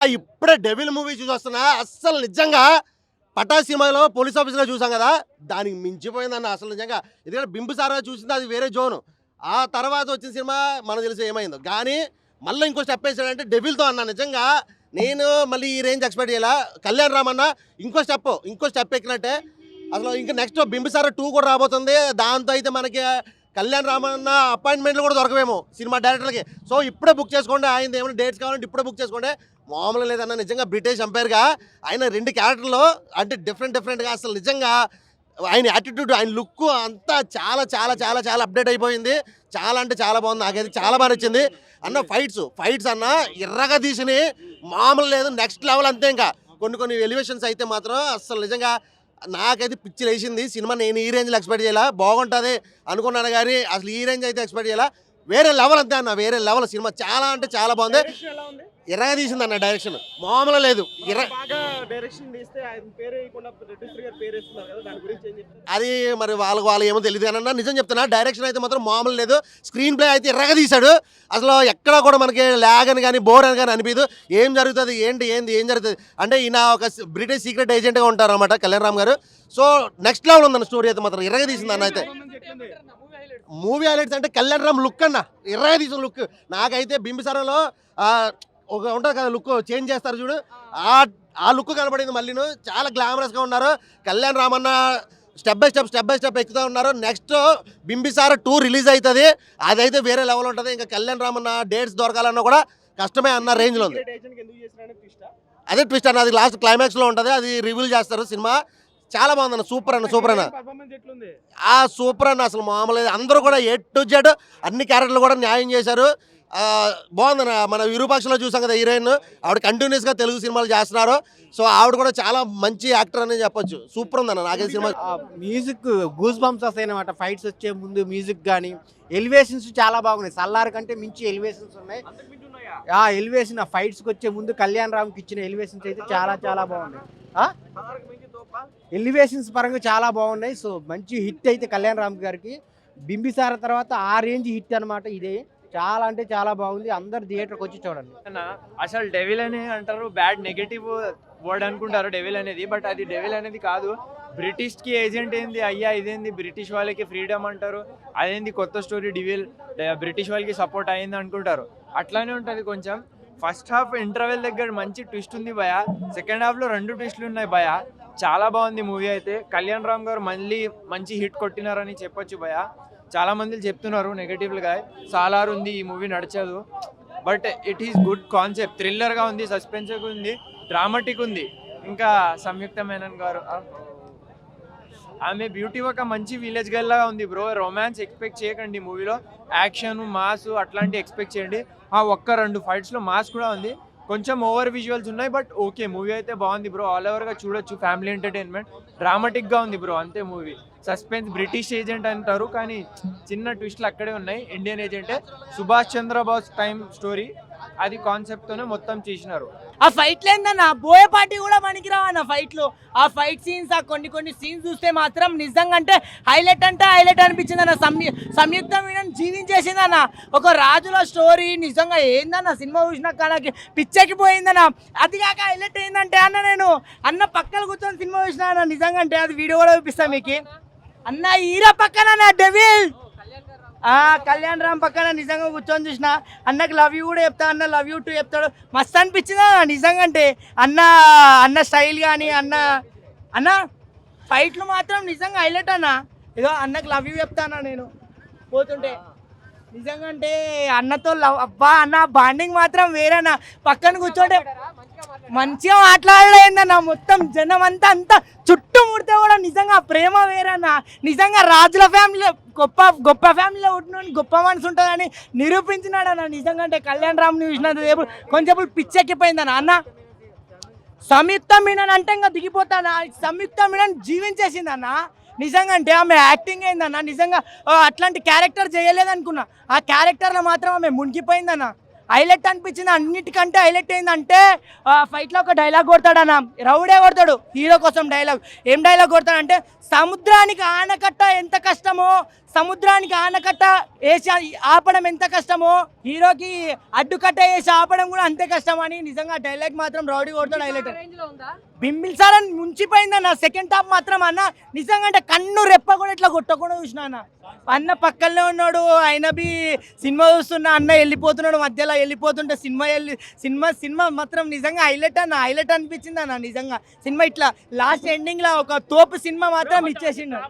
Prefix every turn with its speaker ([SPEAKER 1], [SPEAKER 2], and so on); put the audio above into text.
[SPEAKER 1] ఇప్పుడే devil movie చూసి వస్తున్నా. అస్సలు నిజంగా పటాస్ సినిమాలో పోలీస్ ఆఫీసర్‌గా చూసాం కదా! దానికి మించిపోయిందన్న అసలు నిజంగా. ఎందుకంటే 'బింబిసార' చూసింది అది వేరే జోను. ఆ తర్వాత వచ్చిన సినిమా మనకు తెలుసు ఏమైందో. కానీ మళ్ళీ ఇంకో స్టెప్ ఏసాడంటే 'డెవిల్‌తో' అన్న నిజంగా నేను మళ్ళీ ఈ రేంజ్ ఎక్స్‌పెక్ట్ చేయలా. 'కళ్యాణ్ రామ్' అన్న ఇంకో స్టెప్ ఎక్కినట్టే. అసలు ఇంకా నెక్స్ట్ 'బింబిసార 2' కూడా రాబోతుంది. దాంతో అయితే మనకి 'కళ్యాణ్ రామ్' అన్న అపాయింట్మెంట్లు కూడా దొరకవేమో సినిమా డైరెక్టర్‌లకి. సో ఇప్పుడే బుక్ చేసుకోండి. ఆయనది ఏమైనా డేట్స్ కావాలంటే ఇప్పుడే బుక్ చేసుకోండి. మామూలుగా లేదన్న నిజంగా బ్రిటిష్ ఎంపైర్‌గా ఆయన 2 క్యారెక్టర్‌లో అంటే డిఫరెంట్‌గా అసలు నిజంగా ఆయన యాటిట్యూడ్, ఆయన లుక్ అంతా చాలా అప్డేట్ అయిపోయింది. చాలా అంటే చాలా బాగుంది. నాకైతే చాలా బాగా నచ్చింది. అన్న ఫైట్స్ అన్న ఎర్రగా తీసినయి మామూలు లేదు. నెక్స్ట్ లెవెల్ అంతే ఇంకా. కొన్ని ఎలివేషన్స్ అయితే మాత్రం అసలు నిజంగా నాకైతే పిచ్చి లేచింది. సినిమా నేను ఈ రేంజ్‌లో ఎక్స్‌పెక్ట్ చేయలా. బాగుంటది అనుకున్నాను గానీ అసలు ఈ రేంజ్ అయితే ఎక్స్‌పెక్ట్ చేయలా. వేరే లెవెల్ అంతే అన్న. వేరే లెవెల్ సినిమా చాలా అంటే చాలా బాగుంది. ఎర్రగా తీసింది అన్న డైరెక్షన్ మామూలు లేదు. అది మరి వాళ్ళకి ఏమో తెలియదు అన్న. నిజం చెప్తున్నా డైరెక్షన్ అయితే మాత్రం మామూలు లేదు. స్క్రీన్ ప్లే అయితే ఎర్రగా తీశాడు. అసలు ఎక్కడ కూడా మనకి ల్యాగ్ అని కానీ బోర్ అని కానీ అనిపించదు. ఏం జరుగుతుంది ఏం జరుగుతుంది అంటే ఈయన ఒక బ్రిటిష్ సీక్రెట్ ఏజెంట్గా ఉంటారు అనమాట కళ్యాణ్ రామ్ గారు. సో నెక్స్ట్ లెవెల్ ఉందన్న స్టోరీ అయితే మాత్రం ఎర్రగా తీసింది అన్న. అయితే మూవీ హైలైట్స్ అంటే కళ్యాణ్ రామ్ లుక్ అన్న ఎర్రగా తీసిన లుక్. నాకైతే బింబిసారలో ఒక ఉంటుంది కదా లుక్ చేంజ్ చేస్తారు చూడు, ఆ లుక్ కనబడింది. మళ్ళీను చాలా గ్లామరస్గా ఉన్నారు. కళ్యాణ్ రామ్ అన్న స్టెప్ బై స్టెప్ ఎక్కుతూ ఉన్నారు. నెక్స్ట్ 'బింబిసార 2' రిలీజ్ అవుతుంది. అదైతే వేరే లెవెల్ ఉంటుంది. ఇంకా కళ్యాణ్ రామ్ అన్న డేట్స్ దొరకాలన్నా కూడా కష్టమే అన్న రేంజ్లో ఉంది. అదే ట్విస్ట్ అన్న. అది లాస్ట్ క్లైమాక్స్లో ఉంటుంది. అది రివీల్ చేస్తారు. సినిమా చాలా బాగుందన్న. సూపర్ అన్న సూపర్ అన్న అసలు మామూలు. అందరూ కూడా A to Z అన్ని క్యారెక్టర్లు కూడా న్యాయం చేశారు. బాగుందన్న. మన విరూపాక్షలో చూసాం కదా హీరోయిన్, ఆవిడ కంటిన్యూస్గా తెలుగు సినిమాలు చేస్తున్నారు. సో ఆవిడ కూడా చాలా మంచి యాక్టర్ అని చెప్పొచ్చు. సూపర్ ఉందన్న నాకైతే సినిమా.
[SPEAKER 2] మ్యూజిక్ గూస్ బంప్స్ వస్తాయి అనమాట. ఫైట్స్ వచ్చే ముందు మ్యూజిక్ కానీ ఎలివేషన్స్ చాలా బాగున్నాయి. సల్లార్ కంటే మించి ఎలివేషన్స్ ఉన్నాయి. ఆ ఎలివేషన్ ఫైట్స్కి వచ్చే ముందు కళ్యాణ్ రామ్కి ఇచ్చిన ఎలివేషన్స్ అయితే చాలా బాగున్నాయి. ఎలివేషన్స్ పరంగా చాలా బాగున్నాయి. సో మంచి హిట్ అయితే కళ్యాణ్ రామ్ గారికి. బింబిసార తర్వాత ఆ రేంజ్ హిట్ అనమాట ఇదే. చాలా అంటే చాలా బాగుంది. అందరు థియేటర్కి వచ్చి చూడండి.
[SPEAKER 3] అసలు డెవిల్ అని అంటారు, బ్యాడ్ నెగటివ్ వర్డ్ అనుకుంటారు డెవిల్ అనేది. బట్ అది డెవిల్ అనేది కాదు. బ్రిటిష్కి ఏజెంట్ ఏంది అయ్యా, ఇదేంది బ్రిటిష్ వాళ్ళకి ఫ్రీడమ్ అంటారు, అదేంది కొత్త స్టోరీ డెవిల్ బ్రిటిష్ వాళ్ళకి సపోర్ట్ అయింది అనుకుంటారు. అట్లానే ఉంటుంది కొంచెం. ఫస్ట్ హాఫ్ ఇంటర్వెల్ దగ్గర మంచి ట్విస్ట్ ఉంది భయ. సెకండ్ హాఫ్లో 2 ట్విస్టులు ఉన్నాయి భయ. చాలా బాగుంది మూవీ అయితే. కళ్యాణ్ రామ్ గారు మళ్ళీ మంచి హిట్ కొట్టినారని చెప్పొచ్చు భయ. చాలా మంది చెప్తున్నారు నెగటివ్గా సాలార్ ఉంది, ఈ మూవీ నడిచదు. But it is good concept. థ్రిల్లర్గా ఉంది, సస్పెన్స్గా ఉంది, డ్రామాటిక్ ఉంది. ఇంకా సంయుక్త మేనన్ గారు ఆమె బ్యూటీ ఒక మంచి విలేజ్ గర్ల్ లాగా ఉంది బ్రో. రొమాన్స్ ఎక్స్పెక్ట్ చేయకండి మూవీలో. యాక్షన్ మాస్ అట్లాంటి ఎక్స్పెక్ట్ చేయండి. ఒక్క 2 ఫైట్స్లో మాస్ కూడా ఉంది. కొంచెం ఓవర్ విజువల్స్ ఉన్నాయి. బట్ ఓకే మూవీ అయితే బాగుంది బ్రో. ఆల్ ఓవర్గా చూడొచ్చు. Family entertainment. డ్రామాటిక్గా ఉంది బ్రో అంతే మూవీ. సస్పెన్స్ బ్రిటిష్ ఏజెంట్ అంటారు కానీ చిన్న ట్విస్ట్లు అక్కడే ఉన్నాయి. ఇండియన్ ఏజెంటే. సుభాష్ చంద్రబోస్ టైం స్టోరీ అది కాన్సెప్ట్తోనే మొత్తం చేసినారు.
[SPEAKER 4] ఆ ఫైట్లు ఏందన్న బోయపాటి కూడా పనికిరావన్న ఫైట్లు. ఆ ఫైట్ సీన్స్, ఆ కొన్ని సీన్స్ చూస్తే మాత్రం నిజంగా అంటే హైలైట్ అనిపించింది అన్న. సంయుక్త మీనన్ జీవించేసిందన్న. ఒక రాజుల స్టోరీ నిజంగా ఏందన్న. సినిమా చూసినాక నాకు పిచ్చెక్కిపోయిందన్న. అది కాక హైలైట్ ఏంటంటే అన్న, నేను అన్న పక్కన కూర్చొని సినిమా చూసినా అన్న. నిజంగా అంటే అది వీడియో కూడా చూపిస్తాను మీకు అన్న. హీరో పక్కన డెవిల్ కళ్యాణ్ రామ్ పక్కన నిజంగా కూర్చొని చూసిన అన్నకి లవ్ యూ కూడా చెప్తా, అన్న లవ్ యూ టూ చెప్తాడు. మస్తు అనిపించింది నిజంగా అంటే. అన్న స్టైల్ కానీ అన్న ఫైట్లు మాత్రం నిజంగా హైలైట్ అన్న. ఏదో అన్నకి లవ్ యూ చెప్తానా నేను పోతుంటే. నిజంగా అంటే అన్నతో లవ్ అబ్బా అన్న బాండింగ్ మాత్రం వేరేనా. పక్కన కూర్చోంటే మంచిగా మాట్లాడలేదన్న. మొత్తం జనం అంతా చుట్టూ ముడితే కూడా నిజంగా ప్రేమ వేరన్నా. నిజంగా రాజుల ఫ్యామిలీలో గొప్ప ఫ్యామిలీలో ఉంటున్నాను, గొప్ప మనసు ఉంటుందని నిరూపించినాడన్న. నిజంగా అంటే కళ్యాణ్ రామ్ని చూసినంత కొంచెం పిచ్చెక్కిపోయిందన్న. అన్న సంయుక్త మీనన్ అంటే ఇంకా దిగిపోతానా. సంయుక్త మీనన్ జీవించేసిందన్న. నిజంగా అంటే ఆమె యాక్టింగ్ అయిందన్న. నిజంగా అట్లాంటి క్యారెక్టర్ చేయలేదనుకున్నా. ఆ క్యారెక్టర్లో మాత్రం ఆమె మునిగిపోయిందన్న. హైలైట్ అనిపించింది. అన్నిటికంటే హైలైట్ ఏంటంటే ఫైట్లో ఒక డైలాగ్ కొడతాడన్న. రౌడే కొడతాడు హీరో కోసం డైలాగ్. ఏం డైలాగ్ కొడతాడంటే, సముద్రానికి ఆనకట్ట ఎంత కష్టమో సముద్రానికి ఆనకట్ట వేసి ఆపడం ఎంత కష్టమో హీరోకి అడ్డుకట్ట వేసి ఆపడం కూడా అంతే కష్టం అని నిజంగా డైలాగ్ మాత్రం రౌడీ కొడతాడు హైలైట్. బింబిసార్ అని ముంచిపోయిందన్న సెకండ్ హాఫ్ మాత్రం అన్న నిజంగా అంటే కన్ను రెప్ప కూడా ఇట్లా కొట్టకుండా చూసిన అన్న పక్కనే ఉన్నాడు. ఆయన బి సినిమా చూస్తున్నా అన్న వెళ్ళిపోతున్నాడు, మధ్యలో వెళ్ళిపోతుంటే సినిమా మాత్రం నిజంగా హైలైట్ అనిపించింది అన్న. నిజంగా సినిమా ఇట్లా లాస్ట్ ఎండింగ్ లో ఒక తోపు సినిమా మాత్రం ఇచ్చేసిండు.